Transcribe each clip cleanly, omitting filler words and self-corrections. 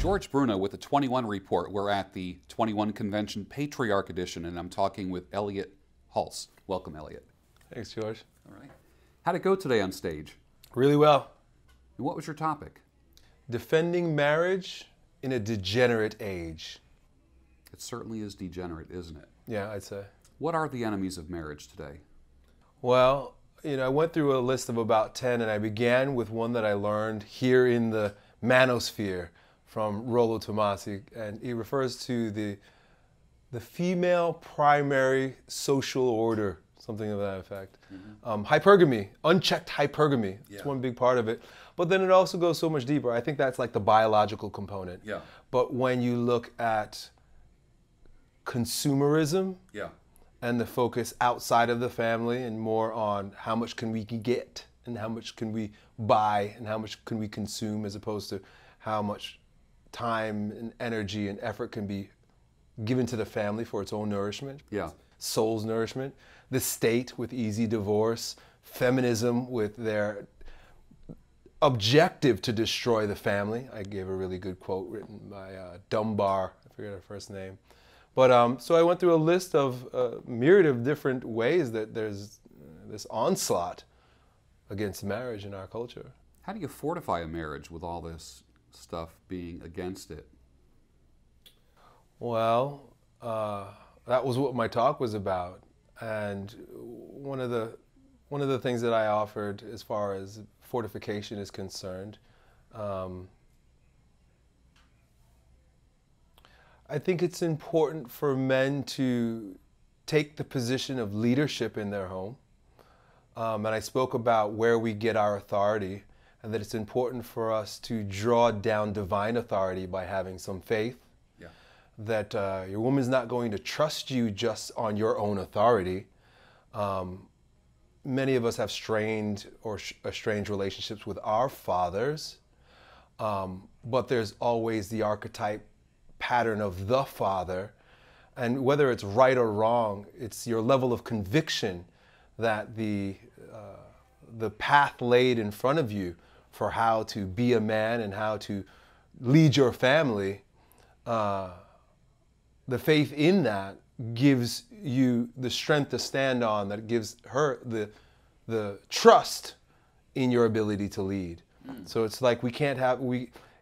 George Bruno with the 21 Report. We're at the 21 Convention Patriarch Edition, and I'm talking with Elliott Hulse. Welcome, Elliott. Thanks, George. All right. How'd it go today on stage? Really well. And what was your topic? Defending marriage in a degenerate age. It certainly is degenerate, isn't it? Yeah, I'd say. What are the enemies of marriage today? Well, I went through a list of about 10, and I began with one that I learned here in the manosphere from Rollo Tomasi, and he refers to the female primary social order, something of that effect. Mm-hmm. Hypergamy, unchecked hypergamy, it's one big part of it. But then it also goes so much deeper. I think that's like the biological component. Yeah. But when you look at consumerism, and the focus outside of the family and more on how much can we get and how much can we buy and how much can we consume, as opposed to how much time and energy and effort can be given to the family for its own nourishment, soul's nourishment, the state with easy divorce, feminism with their objective to destroy the family. I gave a really good quote written by Dunbar, I forget her first name. But so I went through a list of a myriad of different ways that there's this onslaught against marriage in our culture. How do you fortify a marriage with all this stuff being against it? Well, that was what my talk was about, and one of the things that I offered as far as fortification is concerned, I think it's important for men to take the position of leadership in their home. And I spoke about where we get our authority, and that it's important for us to draw down divine authority by having some faith. That your woman's not going to trust you just on your own authority. Many of us have strained or estranged relationships with our fathers, but there's always the archetype pattern of the father, and whether it's right or wrong, it's your level of conviction that the path laid in front of you for how to be a man and how to lead your family, the faith in that gives you the strength to stand on, that gives her the trust in your ability to lead. So it's like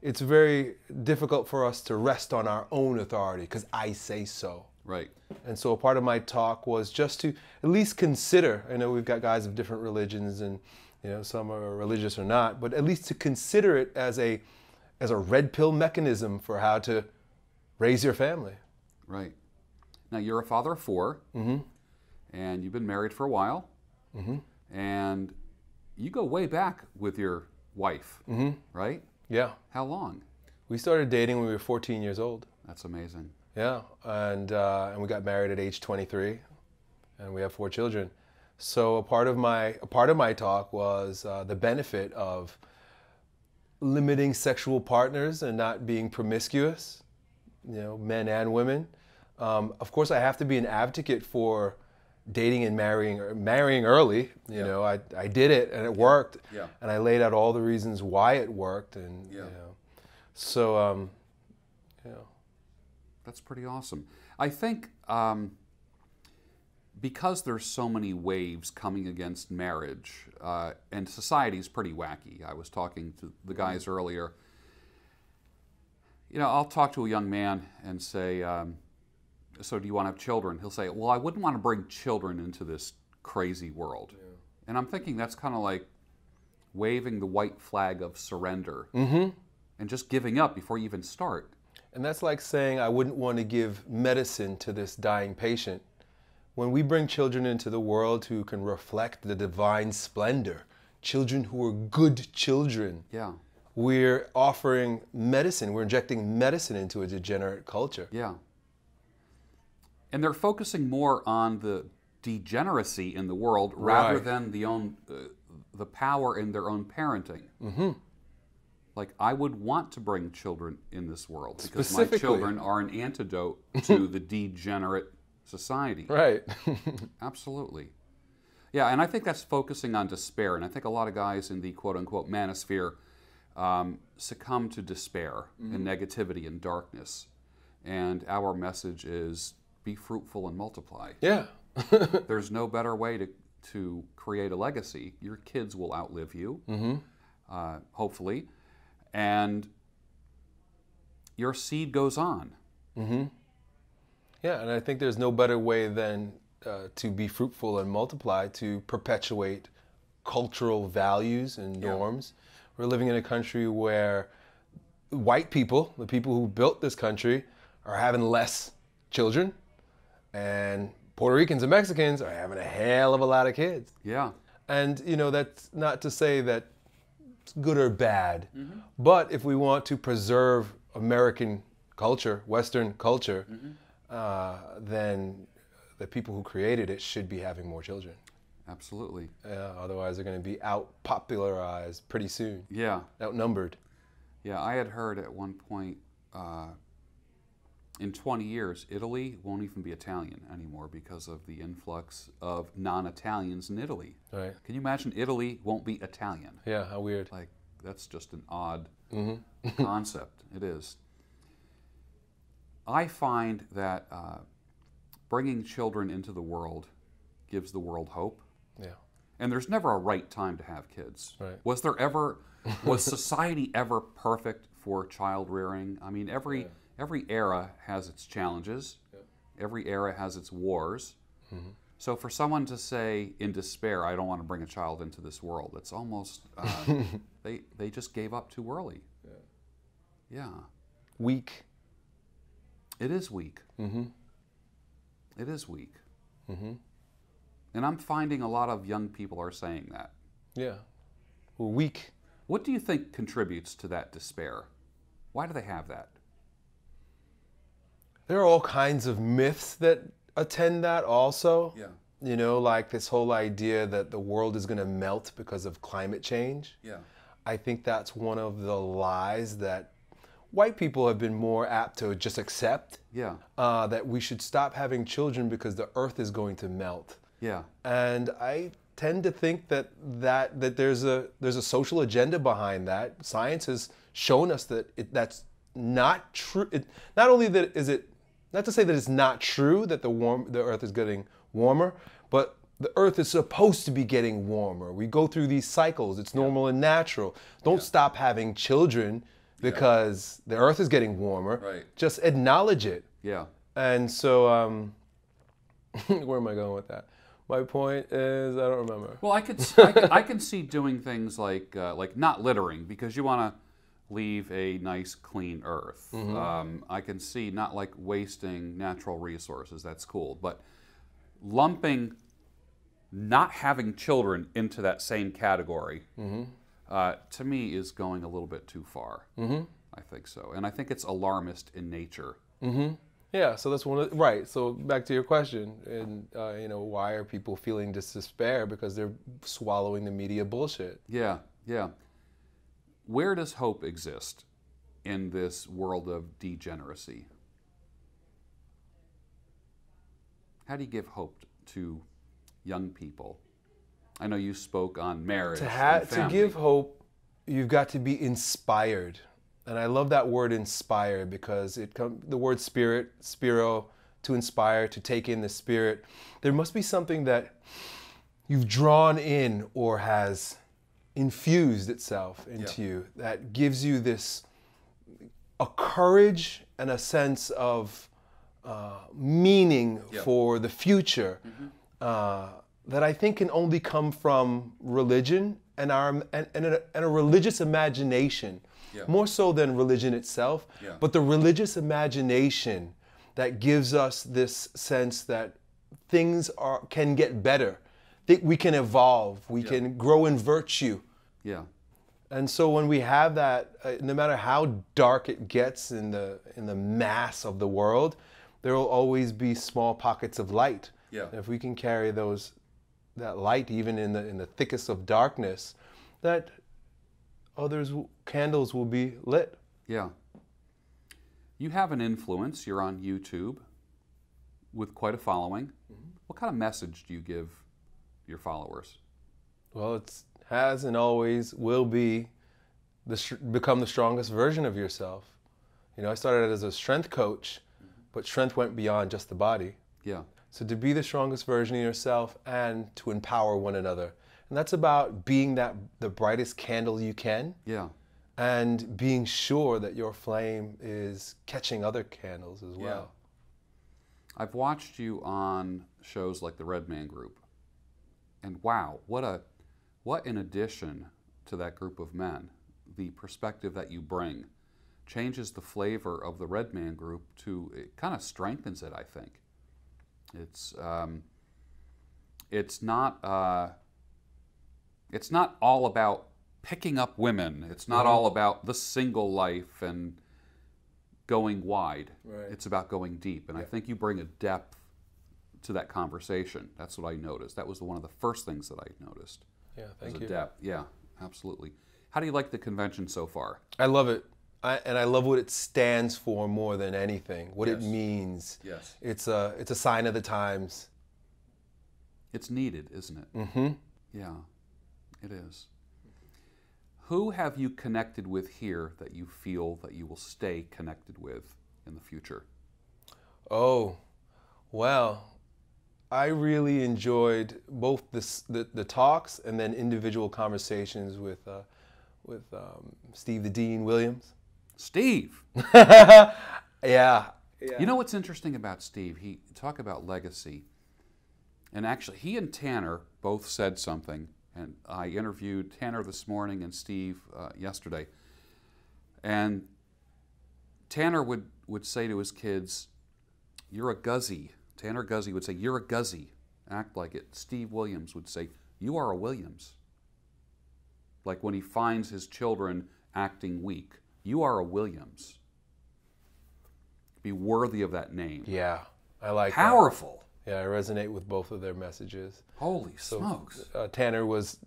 it's very difficult for us to rest on our own authority because I say so. Right. And so a part of my talk was just to at least consider, I know we've got guys of different religions and some are religious or not, but at least to consider it as a red pill mechanism for how to raise your family. Right. Now you're a father of 4, and you've been married for a while, and you go way back with your wife, right? Yeah. How long? We started dating when we were 14 years old. That's amazing. Yeah, and we got married at age 23, and we have 4 children. So a part of my talk was the benefit of limiting sexual partners and not being promiscuous, men and women. Of course, I have to be an advocate for dating and marrying early. I did it and it worked. And I laid out all the reasons why it worked, and so that's pretty awesome. I think because there's so many waves coming against marriage, and society's pretty wacky. I was talking to the guys earlier. I'll talk to a young man and say, so do you want to have children? He'll say, well, I wouldn't want to bring children into this crazy world. And I'm thinking that's kind of like waving the white flag of surrender and just giving up before you even start. And that's like saying I wouldn't want to give medicine to this dying patient. When we bring children into the world who can reflect the divine splendor, children who are good children, we're offering medicine, we're injecting medicine into a degenerate culture. And they're focusing more on the degeneracy in the world rather than the power in their own parenting. Like, I would want to bring children in this world because my children are an antidote to the degenerate society. Right. Absolutely. Yeah, and I think that's focusing on despair. And I think a lot of guys in the quote-unquote manosphere succumb to despair and negativity and darkness. And our message is be fruitful and multiply. Yeah. There's no better way to create a legacy. Your kids will outlive you, hopefully, and your seed goes on. Yeah, and I think there's no better way than to be fruitful and multiply, to perpetuate cultural values and norms. We're living in a country where white people, the people who built this country, are having less children, and Puerto Ricans and Mexicans are having a hell of a lot of kids. Yeah. And, you know, that's not to say that it's good or bad, but if we want to preserve American culture, Western culture, then the people who created it should be having more children. Absolutely. Otherwise, they're going to be out-popularized pretty soon. Yeah. Outnumbered. Yeah, I had heard at one point, in 20 years, Italy won't even be Italian anymore because of the influx of non-Italians in Italy. Right. Can you imagine Italy won't be Italian? Yeah, how weird. Like, that's just an odd concept. It is. I find that bringing children into the world gives the world hope. Yeah. And there's never a right time to have kids. Right. Was society ever perfect for child rearing? I mean, every era has its challenges. Every era has its wars. So for someone to say in despair, I don't want to bring a child into this world, it's almost, they just gave up too early. Yeah. Weak. It is weak. It is weak. And I'm finding a lot of young people are saying that. Yeah. We're weak. What do you think contributes to that despair? Why do they have that? There are all kinds of myths that attend that also. Yeah. You know, like this whole idea that the world is going to melt because of climate change. Yeah. I think that's one of the lies that white people have been more apt to just accept. Yeah. That we should stop having children because the earth is going to melt. Yeah. And I tend to think that there's a social agenda behind that. Science has shown us that that's not true. Not only that is it, not to say that it's not true that the earth is getting warmer, but the earth is supposed to be getting warmer. We go through these cycles. It's normal and natural. Don't stop having children because the earth is getting warmer. Right. Just acknowledge it. Yeah. And so, where am I going with that? My point is, I don't remember. Well, I can see doing things like not littering because you want to leave a nice, clean earth. I can see not like wasting natural resources. That's cool, but lumping not having children into that same category to me is going a little bit too far. I think so, and I think it's alarmist in nature. Yeah, so that's right. So back to your question, and you know, why are people feeling this despair? Because they're swallowing the media bullshit. Yeah, yeah. Where does hope exist in this world of degeneracy? How do you give hope to young people? I know you spoke on marriage and family. To give hope, you've got to be inspired. And I love that word inspired because the word spirit, spiro, to inspire, to take in the spirit. There must be something that you've drawn in or has infused itself into you that gives you a courage and a sense of meaning for the future that I think can only come from religion and a religious imagination. More so than religion itself, but the religious imagination that gives us this sense that things can get better, that we can evolve, we can grow in virtue. Yeah. And so when we have that, no matter how dark it gets in the mass of the world, there will always be small pockets of light. Yeah. And if we can carry that light even in the thickest of darkness, that candles will be lit. Yeah. You have an influence. You're on YouTube with quite a following. What kind of message do you give your followers? Well, it has and always will be become the strongest version of yourself. You know, I started as a strength coach, but strength went beyond just the body. Yeah. So to be the strongest version of yourself and to empower one another. And that's about being the brightest candle you can. Yeah. And being sure that your flame is catching other candles as well. Yeah. I've watched you on shows like the Redman Group. And wow, what in addition to that group of men, the perspective that you bring changes the flavor of the Redman Group it kind of strengthens it, I think. It's not all about picking up women. It's not all about the single life and going wide. Right. It's about going deep. And I think you bring a depth to that conversation. That's what I noticed. That was one of the first things that I noticed. Yeah, thank you. Was a depth. Yeah, absolutely. How do you like the convention so far? I love it. And I love what it stands for more than anything, what it means. Yes. It's a sign of the times. It's needed, isn't it? Mm-hmm. Yeah, it is. Who have you connected with here that you feel that you will stay connected with in the future? Oh, well, I really enjoyed both the talks and then individual conversations with Steve the Dean Williams. Steve! Yeah. You know what's interesting about Steve? He talk about legacy. And actually, he and Tanner both said something. And I interviewed Tanner this morning and Steve yesterday. And Tanner would say to his kids, "You're a guzzy." Tanner Guzzy would say, "You're a guzzy. Act like it." Steve Williams would say, "You are a Williams." Like when he finds his children acting weak, "You are a Williams." Be worthy of that name. Yeah, I like Powerful. That. Yeah, I resonate with both of their messages. Holy smokes. Tanner was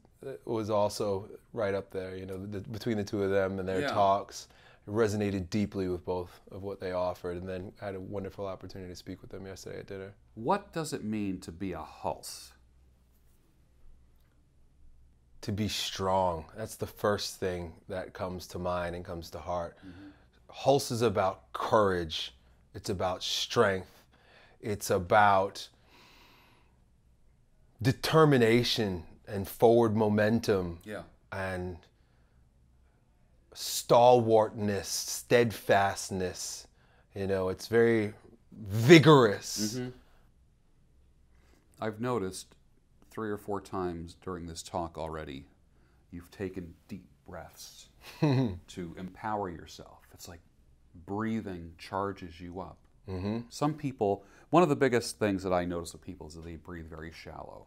also right up there, you know, between the two of them and their talks. It resonated deeply with both of what they offered, and then I had a wonderful opportunity to speak with them yesterday at dinner. What does it mean to be a Hulse? To be strong. That's the first thing that comes to mind and comes to heart. Hulse is about courage. It's about strength. It's about determination and forward momentum. Yeah. And stalwartness, steadfastness. You know, it's very vigorous. I've noticed 3 or 4 times during this talk already, you've taken deep breaths to empower yourself. It's like breathing charges you up. Some people, one of the biggest things that I notice with people is that they breathe very shallow.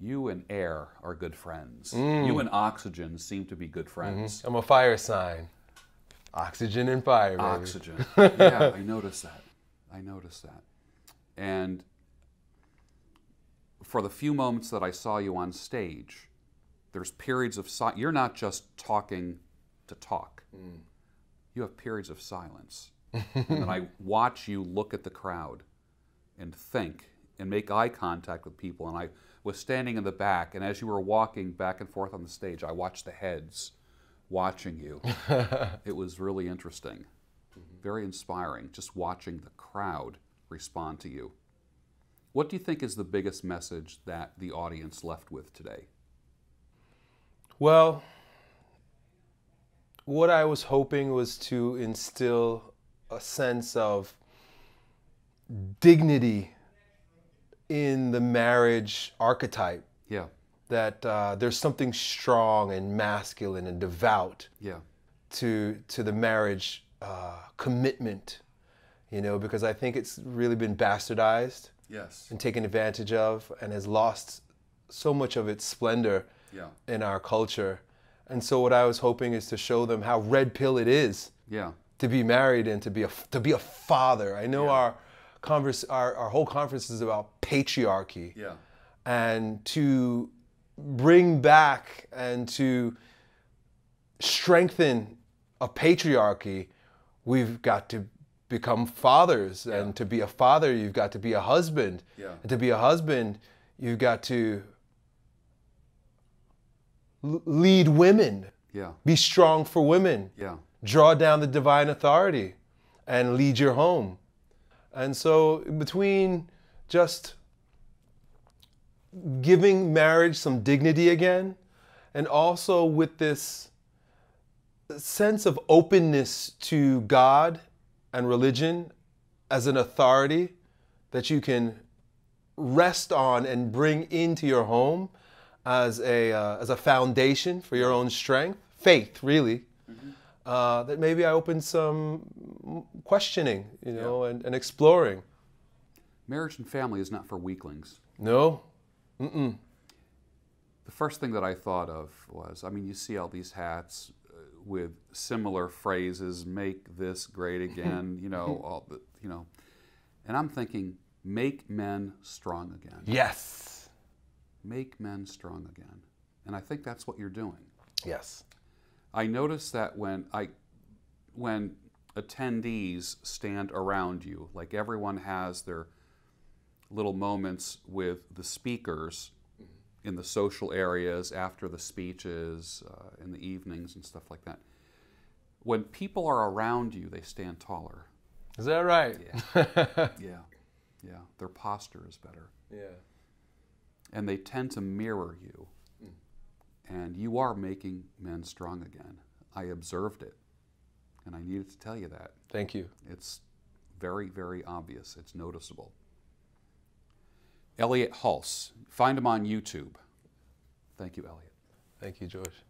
You and air are good friends. You and oxygen seem to be good friends. I'm a fire sign. Oxygen and fire, baby. Oxygen. Yeah, I noticed that. I noticed that. And for the few moments that I saw you on stage, there's periods of silence. You're not just talking to talk. You have periods of silence. And then I watch you look at the crowd and think and make eye contact with people. And I was standing in the back, and as you were walking back and forth on the stage, I watched the heads watching you. It was really interesting, very inspiring, just watching the crowd respond to you. What do you think is the biggest message that the audience left with today? Well, what I was hoping was to instill a sense of dignity in the marriage archetype. Yeah. That there's something strong and masculine and devout to the marriage commitment, you know, because I think it's really been bastardized and taken advantage of and has lost so much of its splendor in our culture. And so what I was hoping is to show them how red pill it is to be married and to be a father. I know our whole conference is about patriarchy. And to bring back and to strengthen a patriarchy, we've got to become fathers. And to be a father, you've got to be a husband. And to be a husband, you've got to lead women Yeah. Be strong for women. Yeah. Draw down the divine authority and lead your home. And so between just giving marriage some dignity again, and also with this sense of openness to God and religion as an authority that you can rest on and bring into your home as a foundation for your own strength, faith, really. That maybe I opened some questioning, you know, and exploring. Marriage and family is not for weaklings. No. The first thing that I thought of was, I mean, you see all these hats with similar phrases, make this great again, you know, all the, you know, and I'm thinking, make men strong again. Yes. Make men strong again. And I think that's what you're doing. Yes. I notice that when attendees stand around you, like everyone has their little moments with the speakers in the social areas, after the speeches, in the evenings and stuff like that. When people are around you, they stand taller. Is that right? Yeah. Yeah. Their posture is better. Yeah. And they tend to mirror you. And you are making men strong again. I observed it. And I needed to tell you that. Thank you. It's very, very obvious. It's noticeable. Elliott Hulse. Find him on YouTube. Thank you, Elliott. Thank you, George.